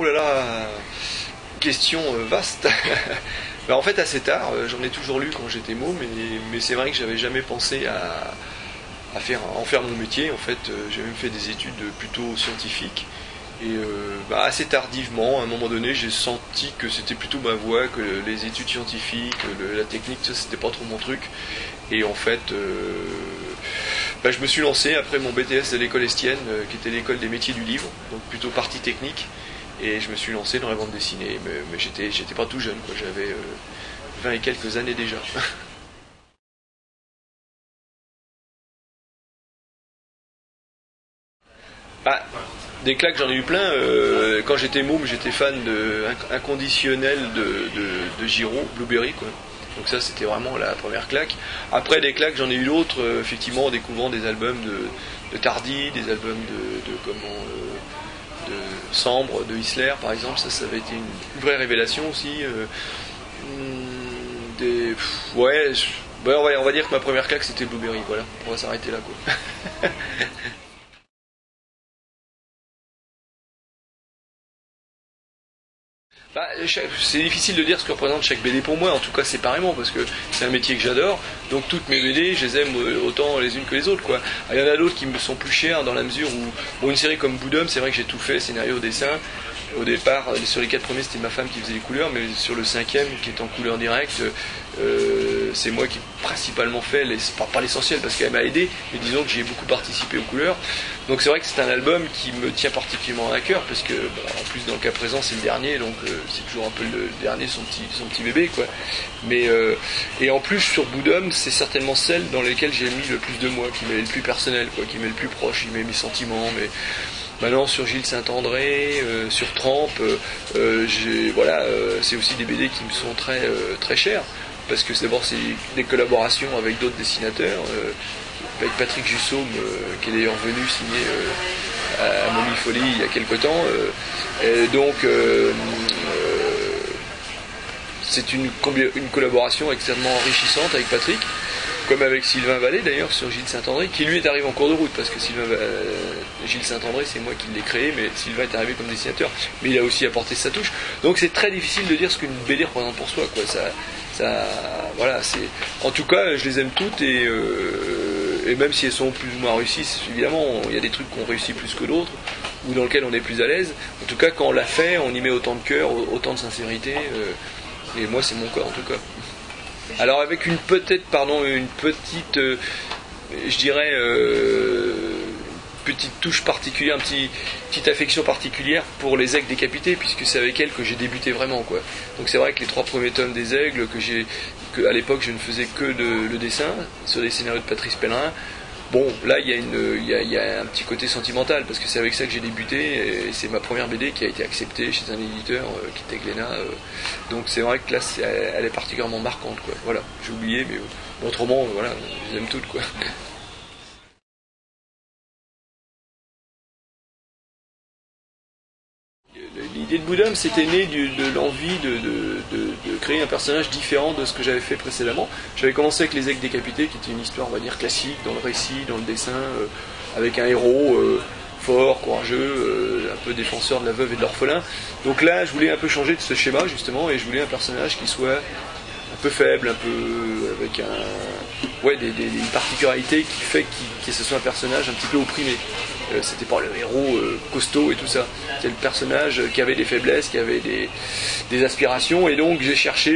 Oh là là, question vaste. Ben, en fait, assez tard, j'en ai toujours lu quand j'étais môme, mais c'est vrai que j'avais jamais pensé à en faire mon métier. En fait, j'ai même fait des études plutôt scientifiques. Et assez tardivement, à un moment donné, j'ai senti que c'était plutôt ma voie, que les études scientifiques, la technique, ça c'était pas trop mon truc. Et en fait, je me suis lancé après mon BTS de l'école Estienne, qui était l'école des métiers du livre, donc plutôt partie technique. Et je me suis lancé dans la bande dessinée, mais j'étais pas tout jeune, quoi. J'avais 20 et quelques années déjà. Ah, des claques, j'en ai eu plein. Quand j'étais môme, j'étais fan inconditionnel de Giraud, Blueberry, quoi. Donc ça, c'était vraiment la première claque. Après, des claques, j'en ai eu d'autres, effectivement, en découvrant des albums de Tardy, des albums de Sambre, de Isler, par exemple. Ça avait été une vraie révélation aussi. Ouais, on va dire que ma première claque, c'était Blueberry. Voilà, on va s'arrêter là, quoi. C'est difficile de dire ce que représente chaque BD pour moi, en tout cas séparément, parce que c'est un métier que j'adore, donc toutes mes BD, je les aime autant les unes que les autres, quoi. Il y en a d'autres qui me sont plus chères dans la mesure où une série comme Boudum, c'est vrai que j'ai tout fait, scénario, dessin. Au départ, sur les 4 premiers, c'était ma femme qui faisait les couleurs, mais sur le 5e, qui est en couleur directe, c'est moi qui principalement fait, pas l'essentiel parce qu'elle m'a aidé, mais disons que j'ai beaucoup participé aux couleurs. Donc c'est vrai que c'est un album qui me tient particulièrement à cœur, parce que en plus dans le cas présent c'est le dernier, donc c'est toujours un peu le dernier, son petit bébé, quoi. Mais et en plus sur Boudum, c'est certainement celle dans laquelle j'ai mis le plus de moi, qui m'est le plus personnel, quoi, qui m'est le plus proche, qui m'est mes sentiments, mais maintenant sur Gilles Saint-André, sur Trampe, c'est aussi des BD qui me sont très chers, parce que d'abord c'est des collaborations avec d'autres dessinateurs, avec Patrick Jussaume, qui est d'ailleurs venu signer à Momie Folie il y a quelque temps. C'est une collaboration extrêmement enrichissante avec Patrick, comme avec Sylvain Vallée d'ailleurs sur Gilles Saint-André, qui lui est arrivé en cours de route, parce que Gilles Saint-André c'est moi qui l'ai créé, mais Sylvain est arrivé comme dessinateur, mais il a aussi apporté sa touche. Donc c'est très difficile de dire ce qu'une BD représente pour soi, quoi. En tout cas, je les aime toutes, et même si elles sont plus ou moins réussies, évidemment, il y a des trucs qu'on réussit plus que d'autres, ou dans lesquels on est plus à l'aise. En tout cas, quand on l'a fait, on y met autant de cœur, autant de sincérité, et moi c'est mon cas en tout cas. Alors avec une petite, je dirais, petite touche particulière, petite affection particulière pour les Aigles décapités, puisque c'est avec elles que j'ai débuté vraiment, quoi. Donc c'est vrai que les 3 premiers tomes des Aigles, à l'époque je ne faisais que le dessin, sur des scénarios de Patrice Pellerin. Bon, là il y a un petit côté sentimental, parce que c'est avec ça que j'ai débuté, et c'est ma première BD qui a été acceptée chez un éditeur qui était Glénat. Donc c'est vrai que là elle est particulièrement marquante, quoi. Voilà, j'ai oublié, mais autrement, voilà, je les aime toutes, quoi. L'idée de Boudum, c'était né de l'envie de créer un personnage différent de ce que j'avais fait précédemment. J'avais commencé avec les Aigles décapités, qui était une histoire, on va dire, classique, dans le récit, dans le dessin, avec un héros fort, courageux, un peu défenseur de la veuve et de l'orphelin. Donc là, je voulais un peu changer de ce schéma, justement, et je voulais un personnage qui soit un peu faible, un peu avec des particularités qui fait que ce soit un personnage un petit peu opprimé. C'était pas le héros costaud et tout ça. C'était le personnage qui avait des faiblesses, qui avait des aspirations, et donc j'ai cherché.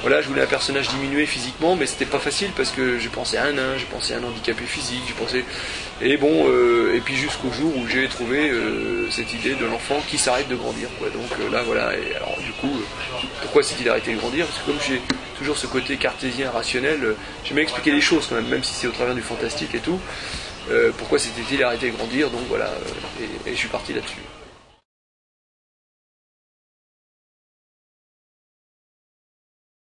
Je voulais un personnage diminué physiquement, mais c'était pas facile parce que je pensais à un nain, je pensais à un handicapé physique, et puis jusqu'au jour où j'ai trouvé cette idée de l'enfant qui s'arrête de grandir, quoi. Donc là voilà, et alors du coup, pourquoi s'est-il arrêté de grandir? Parce que comme j'ai toujours ce côté cartésien, rationnel, j'aime expliquer les choses quand même si c'est au travers du fantastique et tout. Pourquoi s'était-il arrêté de grandir? Donc voilà, et je suis parti là-dessus.